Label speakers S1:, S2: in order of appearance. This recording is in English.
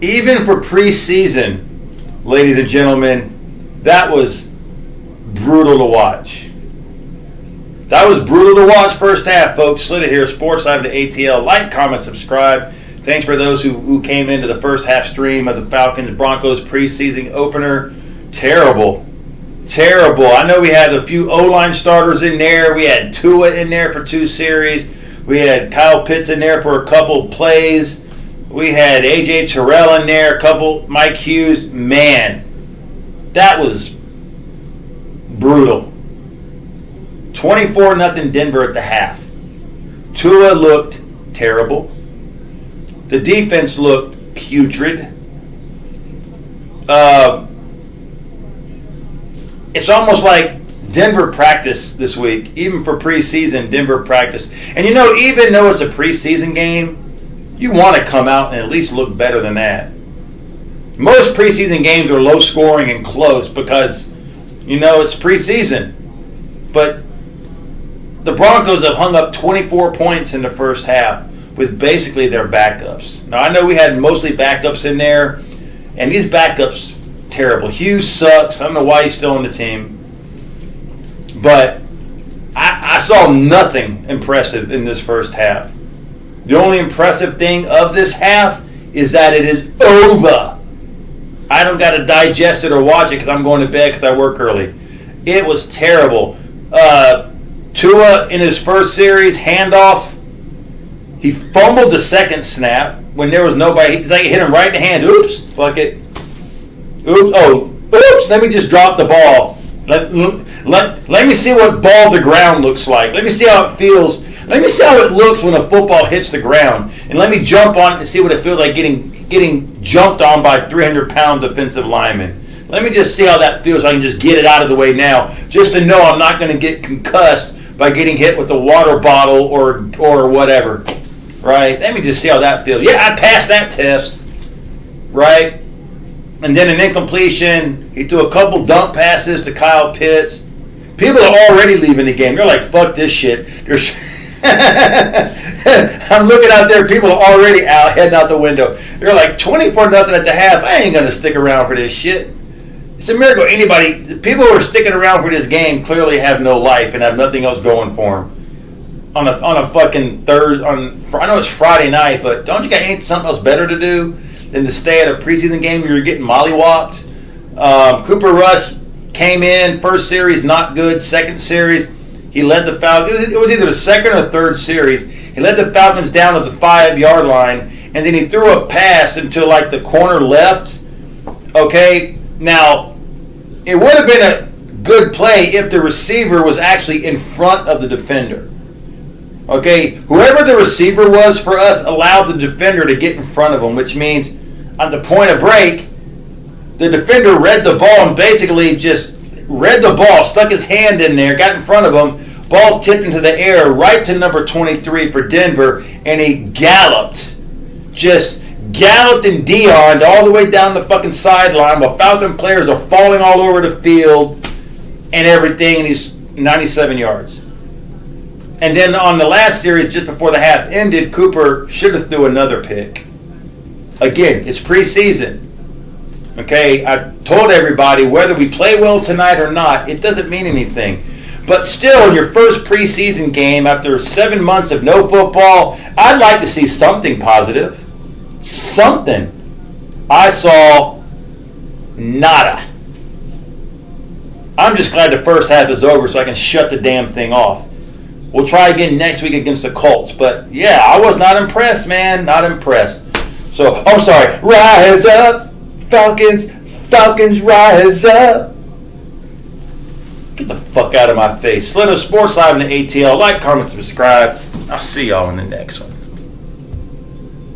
S1: even for preseason, ladies and gentlemen, that was brutal to watch. That was brutal to watch first half, folks. Slid it here, Sports Live to ATL. Like, comment, subscribe. Thanks for those who came into the first half stream of the Falcons-Broncos preseason opener. Terrible. I know we had a few O-line starters in there. We had Tua in there for 2 series. We had Kyle Pitts in there for a couple plays. We had A.J. Terrell in there, a couple, Mike Hughes. Man, that was brutal. 24-0 Denver at the half. Tua looked terrible. The defense looked putrid. It's almost like Denver practice this week, even for preseason, Denver practice. And even though it's a preseason game, you want to come out and at least look better than that. Most preseason games are low scoring and close because, it's preseason. But the Broncos have hung up 24 points in the first half with basically their backups. Now, I know we had mostly backups in there, and these backups, terrible. Hughes sucks. I don't know why he's still on the team. But I saw nothing impressive in this first half. The only impressive thing of this half is that it is over. I don't got to digest it or watch it because I'm going to bed because I work early. It was terrible. Tua, in his first series, handoff, he fumbled the second snap when there was nobody. He's like, hit him right in the hands. Oops, fuck it. Oops, let me just drop the ball. Let me see what ball the ground looks like. Let me see how it feels. Let me see how it looks when a football hits the ground. And let me jump on it and see what it feels like getting jumped on by 300-pound defensive linemen. Let me just see how that feels so I can just get it out of the way now. Just to know I'm not going to get concussed by getting hit with a water bottle or whatever. Right? Let me just see how that feels. Yeah, I passed that test. Right? And then an incompletion. He threw a couple dump passes to Kyle Pitts. People are already leaving the game. They're like, fuck this shit. I'm looking out there. People are already out, heading out the window. They're like 24-0 at the half. I ain't going to stick around for this shit. It's a miracle. People who are sticking around for this game clearly have no life and have nothing else going for them. On a fucking I know it's Friday night, but don't you got something else better to do than to stay at a preseason game where you're getting mollywopped? Cooper Rush came in, first series not good, second series he led the Falcons. It was either the second or third series. He led the Falcons down to the 5-yard line, and then he threw a pass into like the corner left. Okay, now it would have been a good play if the receiver was actually in front of the defender. Okay, whoever the receiver was for us allowed the defender to get in front of him, which means at the point of break, the defender read the ball and basically just read the ball, stuck his hand in there, got in front of him, ball tipped into the air right to number 23 for Denver, and he galloped and Dion'd all the way down the fucking sideline while Falcon players are falling all over the field and everything, and he's 97 yards. And then on the last series, just before the half ended, Cooper should have threw another pick. Again, it's preseason. Okay, I told everybody whether we play well tonight or not, it doesn't mean anything. But still, in your first preseason game, after 7 months of no football, I'd like to see something positive. Something. I saw nada. I'm just glad the first half is over so I can shut the damn thing off. We'll try again next week against the Colts. But, yeah, I was not impressed, man. Not impressed. So, I'm sorry. Rise up. Falcons rise up. Get the fuck out of my face. Slither Sports Live in the ATL. Like, comment, subscribe. I'll see y'all in the next one.